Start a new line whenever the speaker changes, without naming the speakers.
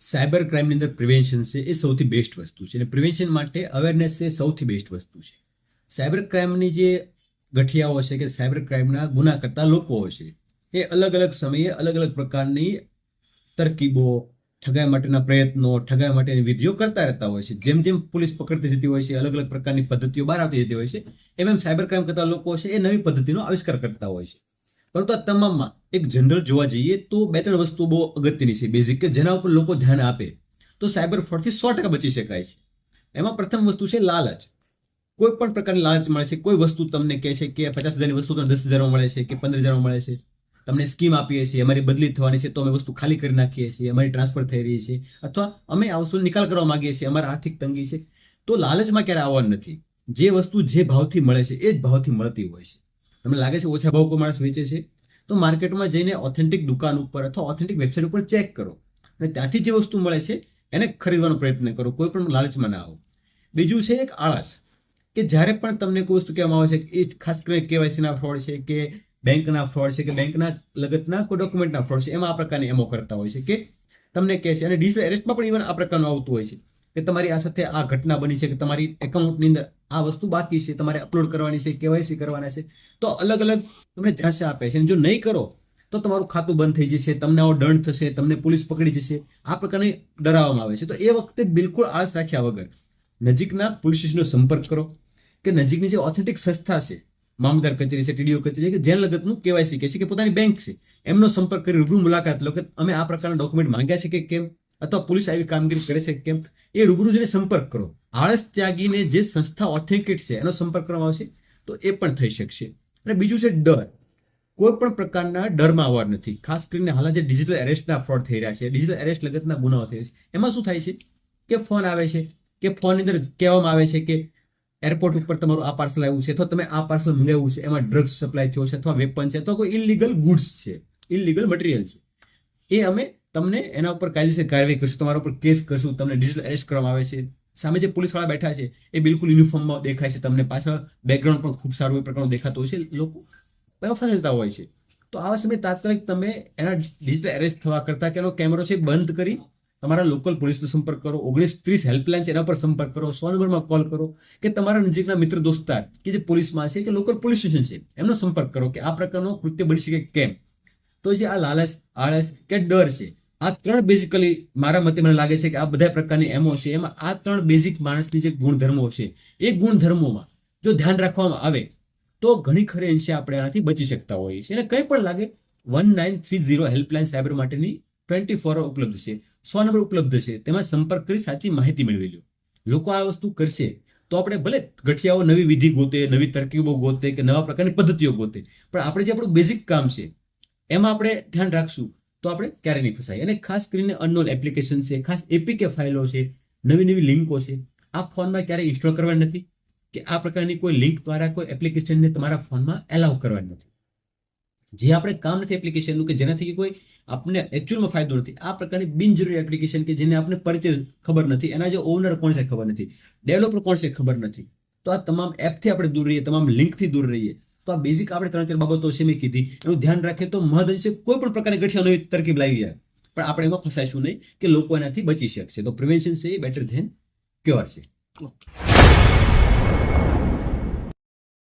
Cyber ક્રાઇમની અંદર prevention છે એ સૌથી બેસ્ટ વસ્તુ છે અને પ્રિવેન્શન માટે અવેરનેસ એ સૌથી બેસ્ટ વસ્તુ છે. સાયબર ક્રાઇમની જે ગઠિયાઓ છે કે સાયબર ક્રાઇમના ગુના કરતા લોકો છે એ અલગ અલગ સમયે અલગ અલગ પ્રકારની તરકીબો, ઠગાઈ માટેના પ્રયત્નો, ઠગાઈ માટેની વિધિઓ કરતા રહેતા હોય છે. જેમ જેમ પોલીસ પકડતી જતી હોય છે, અલગ અલગ પ્રકારની પદ્ધતિઓ બહાર આવતી જતી હોય છે, એમ સાયબર ક્રાઇમ કરતા લોકો છે એ નવી પદ્ધતિનો આવિષ્કાર કરતા હોય છે. પરંતુ આ તમામમાં એક જનરલ જોવા જઈએ તો 2-3 વસ્તુ બહુ અગત્યની છે, બેઝિક, કે જેના ઉપર લોકો ધ્યાન આપે તો સાયબર ફ્રોડથી 100% બચી શકાય છે. એમાં પ્રથમ વસ્તુ છે લાલચ. કોઈ પણ પ્રકારની લાલચ મળે છે. કોઈ વસ્તુ તમને કહે છે કે 50,000ની વસ્તુ તમને 10,000માં મળે છે કે 15,000માં મળે છે. તમને સ્કીમ આપીએ છીએ, અમારી બદલી થવાની છે તો અમે વસ્તુ ખાલી કરી નાખીએ છીએ, અમારી ટ્રાન્સફર થઈ રહી છે, અથવા અમે આ વસ્તુનો નિકાલ કરવા માંગીએ છીએ, અમારા આર્થિક તંગી છે. તો લાલચમાં ક્યારે આવવાનું નથી. જે વસ્તુ જે ભાવથી મળે છે એ જ ભાવથી મળતી હોય છે. તમને લાગે છે ઓછા ભાવ કોઈ માણસ વેચે છે તો માર્કેટમાં જઈને ઓથેન્ટિક દુકાન ઉપર અથવા ઓથેન્ટિક વેબસાઇટ ઉપર ચેક કરો અને ત્યાંથી જે વસ્તુ મળે છે એને ખરીદવાનો પ્રયત્ન કરો. કોઈ પણ લાલચમાં ના આવો. બીજું છે એક આળસ, કે જ્યારે પણ તમને કોઈ વસ્તુ કહેવામાં આવે છે, એ ખાસ કરીને કેવાયસીના ફ્રોડ છે કે બેંકના ફ્રોડ છે કે બેંકના લગતના કોઈ ડોક્યુમેન્ટના ફ્રોડ છે, એમાં આ પ્રકારની એમો કરતા હોય છે કે તમને કહે છે. અને ડિજિટલ એરેસ્ટમાં પણ ઇવન આ પ્રકારનું આવતું હોય છે કે તમારી આ સાથે આ ઘટના બની છે કે તમારી એકાઉન્ટની અંદર આ વસ્તુ બાકી છે, તમારે અપલોડ કરવાની છે, કેવાયસી કરવાના છે, તો અલગ અલગ તમને ઝાંસા આપે છે. અને જો નહીં કરો તો તમારું ખાતું બંધ થઈ જશે, તમને આવો દંડ થશે, તમને પોલીસ પકડી જશે, આ પ્રકારની ડરાવવામાં આવે છે. તો એ વખતે બિલકુલ આળસ રાખ્યા વગર નજીકના પોલીસ સ્ટેશનનો સંપર્ક કરો કે નજીકની જે ઓથેન્ટિક સંસ્થા છે, મામલતદાર કચેરી છે, ટીડીઓ કચેરી કે જેન લગતનું કેવાયસી કે છે કે પોતાની બેંક છે, એમનો સંપર્ક કરી રૂબરૂ મુલાકાત લો કે અમે આ પ્રકારના ડોક્યુમેન્ટ માંગ્યા છે કે કેમ, અથવા પોલીસ આવી કામગીરી કરે છે કે કેમ. એ રૂબરૂ જઈને સંપર્ક કરો. આળસ ત્યાગીને જે સંસ્થા ઓથેન્ટિક છે એનો સંપર્ક કરવામાં આવશે તો એ પણ થઈ શકશે. અને બીજું છે ડર. કોઈ પણ પ્રકારના ડરમાં આવવા નથી. ખાસ કરીને હાલ જે ડિજિટલ એરેસ્ટના ફ્રોડ થઈ રહ્યા છે, ડિજિટલ એરેસ્ટ લગતના ગુનાઓ થઈ રહ્યા છે, એમાં શું થાય છે કે ફોન આવે છે કે ફોનની અંદર કહેવામાં આવે છે કે એરપોર્ટ ઉપર તમારું આ પાર્સલ આવ્યું છે, અથવા તમે આ પાર્સલ મંગાવ્યું છે, એમાં ડ્રગ્સ સપ્લાય થયો છે, અથવા વેપન છે, અથવા કોઈ ઇલીગલ ગુડ્સ છે, ઇલીગલ મટીરિયલ છે, એ અમે તમને એના ઉપર કાયદેસર કાર્યવાહી કરશું, તમારા ઉપર કેસ કરશું, તમને ડિજિટલ એરેસ્ટ કરવામાં આવે છે. સામે જે પોલીસવાળા બેઠા છે એ બિલકુલ યુનિફોર્મમાં દેખાય છે, તમને પાછળ બેકગ્રાઉન્ડ પણ ખૂબ સારું એ પ્રકારનું દેખાતું હોય છે. લોકો ફસાતા હોય છે. તો આવા સમયે તાત્કાલિક તમે એના ડિજિટલ એરેસ્ટ થવા કરતાં કે એનો કેમેરો છે બંધ કરી તમારા લોકલ પોલીસનો સંપર્ક કરો. 1930 હેલ્પલાઇન છે એના પર સંપર્ક કરો, 100 નંબરમાં કોલ કરો, કે તમારા નજીકના મિત્ર દોસ્તાર કે જે પોલીસમાં છે કે લોકલ પોલીસ સ્ટેશન છે એમનો સંપર્ક કરો કે આ પ્રકારનો કૃત્ય બની શકે કેમ. તો જે આ લાલચ, આળસ કે ડર છે, આ 3 બેઝિકલી મારા મતે મને લાગે છે કે આ બધા પ્રકારની એમો છે, એમાં આ 3 બેઝિક માણસની જે ગુણધર્મો છે એ ગુણધર્મોમાં જો ધ્યાન રાખવામાં આવે તો ઘણી ખરી અંશે આપણે આનાથી બચી શકતા હોઈએ છીએ. અને કંઈ પણ લાગે 1930 હેલ્પલાઇન સાયબર માટેની 24 ઉપલબ્ધ છે, 100 નંબર ઉપલબ્ધ છે, તેમાં સંપર્ક કરી સાચી માહિતી મેળવી લો. લોકો આ વસ્તુ કરશે તો આપણે ભલે ગઠિયાઓ નવી વિધિ ગોતે, નવી તરકીબો ગોતે કે નવા પ્રકારની પદ્ધતિઓ ગોતે, પણ આપણે જે આપણું બેઝિક કામ છે એમાં આપણે ધ્યાન રાખશું તો આપણે ક્યારે નહીં ફસાય. અને ખાસ કરીને અનનોન એપ્લિકેશન છે, ખાસ એપીકે ફાઇલો છે, નવી નવી લિંકો છે, આ ફોનમાં ક્યારે ઇન્સ્ટોલ કરવાની નથી, કે આ પ્રકારની કોઈ લિંક દ્વારા કોઈ એપ્લિકેશનને તમારા ફોનમાં એલાઉ કરવાની નથી. જે આપણે કામ નથી એપ્લિકેશનનું, કે જેનાથી કોઈ આપણને એકચ્યુઅલમાં ફાયદો નથી, આ પ્રકારની બિનજરૂરી એપ્લિકેશન કે જેને આપણે પરિચય ખબર નથી, એના જે ઓનર કોણ છે ખબર નથી, ડેવલપર કોણ છે ખબર નથી, તો આ તમામ એપથી આપણે દૂર રહીએ, તમામ લિંકથી દૂર રહીએ. તો આ બેઝિક આપણે 3-4 બાબતો છે મેં કીધી, એનું ધ્યાન રાખીએ તો મહદઅંશે કોઈ પણ પ્રકારની ગઠિયા નવી તરકીબ લાવી જાય, પણ આપણે એમાં ફસાઈશું નહીં, કે લોકો એનાથી બચી શકશે. તો પ્રિવેન્શન છે એ બેટર ધેન ક્યોર છે.